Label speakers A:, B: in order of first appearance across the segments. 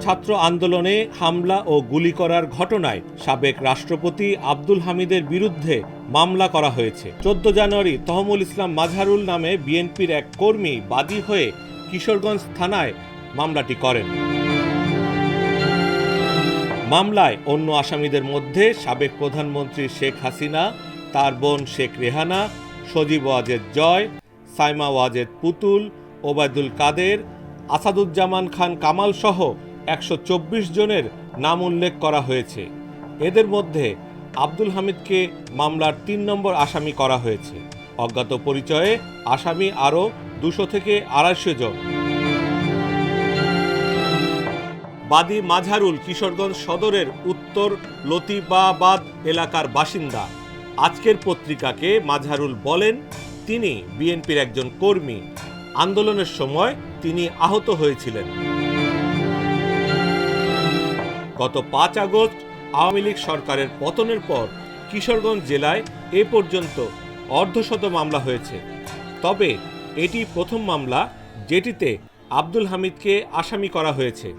A: ছাত্র আন্দোলনে হামলা ও গুলি করার ঘটনায় সাবেক রাষ্ট্রপতি আব্দুল হামিদের বিরুদ্ধে মামলা করা হয়েছে। 14 জানুয়ারি তহমুল ইসলাম মাজহারুল নামে বিএনপির এক কর্মী বাদী হয়ে কিশোরগঞ্জ থানায় মামলাটি করেন। মামলায় অন্য আসামিদের মধ্যে সাবেক প্রধানমন্ত্রী শেখ হাসিনা, তার বোন শেখ রেহানা, সজীব ওয়াজেদ জয়, সাইমা ওয়াজেদ পুতুল, ওবায়দুল কাদের, আসাদুজ্জামান খান কামাল সহ 124 জনের নাম উল্লেখ করা হয়েছে। এদের মধ্যে আব্দুল হামিদকে মামলার 3 নম্বর আসামি করা হয়েছে। অজ্ঞাত পরিচয়ে আসামি আরও 200 থেকে 250 জন। বাদী মাজহারুল কিশোরগঞ্জ সদরের উত্তর লতিবাবাদ এলাকার বাসিন্দা। আজকের পত্রিকাকে মাজহারুল বলেন, তিনি বিএনপির একজন কর্মী। আন্দোলনের সময় তিনি আহত হয়েছিলেন। গত 5 আগস্ট আওয়ামী লীগ সরকারের পতনের পর কিশোরগঞ্জ জেলায় এ পর্যন্ত অর্ধশত মামলা হয়েছে। তবে এটি প্রথম মামলা যেটিতে আব্দুল হামিদকে আসামি করা হয়েছে।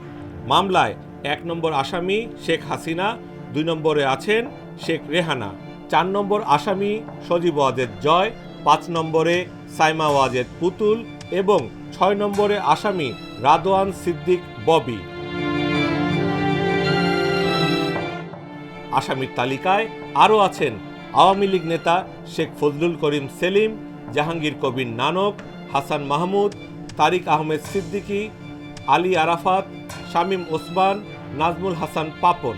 A: মামলায় 1 নম্বর আসামি শেখ হাসিনা, 2 নম্বরে আছেন শেখ রেহানা, 4 নম্বর আসামি সজীব ওয়াজেদ জয়, 5 নম্বরে সাইমা ওয়াজেদ পুতুল এবং 6 নম্বরে আসামি রাদওয়ান সিদ্দিক ববি। আসামির তালিকায় আরও আছেন আওয়ামী লীগ নেতা শেখ ফজলুল করিম সেলিম, জাহাঙ্গীর কবির নানক, হাসান মাহমুদ, তারিক আহমেদ সিদ্দিকী, আলী আরাফাত, শামীম ওসমান, নাজমুল হাসান পাপন।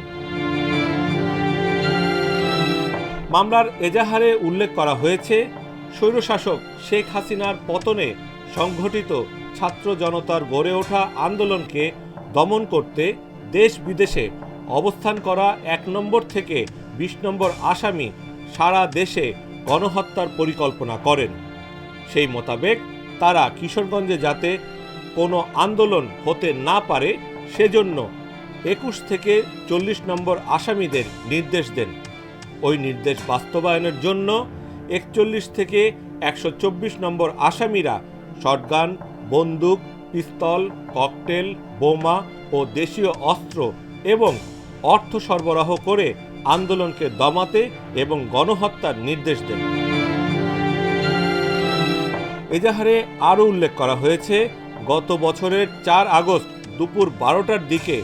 A: মামলার এজাহারে উল্লেখ করা হয়েছে, স্বৈরশাসক শেখ হাসিনার পতনে সংঘটিত ছাত্র জনতার গড়ে ওঠা আন্দোলনকে দমন করতে দেশ বিদেশে অবস্থান করা 1 নম্বর থেকে 20 নম্বর আসামি সারা দেশে গণহত্যার পরিকল্পনা করেন। সেই মোতাবেক তারা কিশোরগঞ্জে যাতে কোনো আন্দোলন হতে না পারে সেজন্য 21 থেকে 40 নম্বর আসামিদের নির্দেশ দেন। ওই নির্দেশ বাস্তবায়নের জন্য 41 থেকে 124 নম্বর আসামিরা শটগান, বন্দুক, পিস্তল, ককটেল, বোমা ও দেশীয় অস্ত্র এবং অর্থ সরবরাহ করে আন্দোলনকে দমাতে এবং গণহত্যার নির্দেশ দেন। এজাহারে আরও উল্লেখ করা হয়েছে, গত বছরের 4 আগস্ট দুপুর 12টার দিকে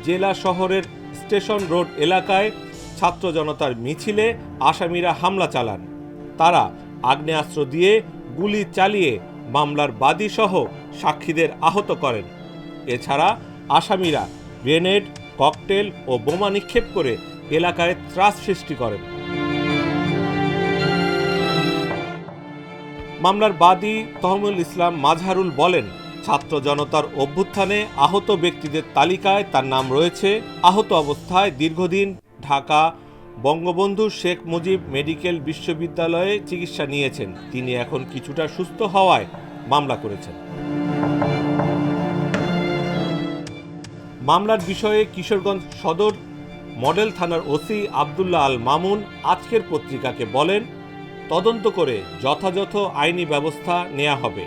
A: জেলা শহরের স্টেশন রোড এলাকায় ছাত্র জনতার মিছিলে আসামিরা হামলা চালান। তারা আগ্নেয়াস্ত্র দিয়ে গুলি চালিয়ে মামলার বাদী সহ সাক্ষীদের আহত করেন। এছাড়া আসামিরা গ্রেনেড, ককটেল ও বোমা নিক্ষেপ করে এলাকায় ত্রাস সৃষ্টি করেন। মামলার বাদী তহমুল ইসলাম মাজহারুল বলেন, ছাত্র জনতার অভ্যুত্থানে আহত ব্যক্তিদের তালিকায় তার নাম রয়েছে। আহত অবস্থায় দীর্ঘদিন ঢাকা বঙ্গবন্ধু শেখ মুজিব মেডিকেল বিশ্ববিদ্যালয়ে চিকিৎসা নিয়েছেন। তিনি এখন কিছুটা সুস্থ হওয়ায় মামলা করেছেন। মামলার বিষয়ে কিশোরগঞ্জ সদর মডেল থানার ওসি আব্দুল্লাহ আল মামুন আজকের পত্রিকাকে বলেন, তদন্ত করে যথাযথ আইনি ব্যবস্থা নেওয়া হবে।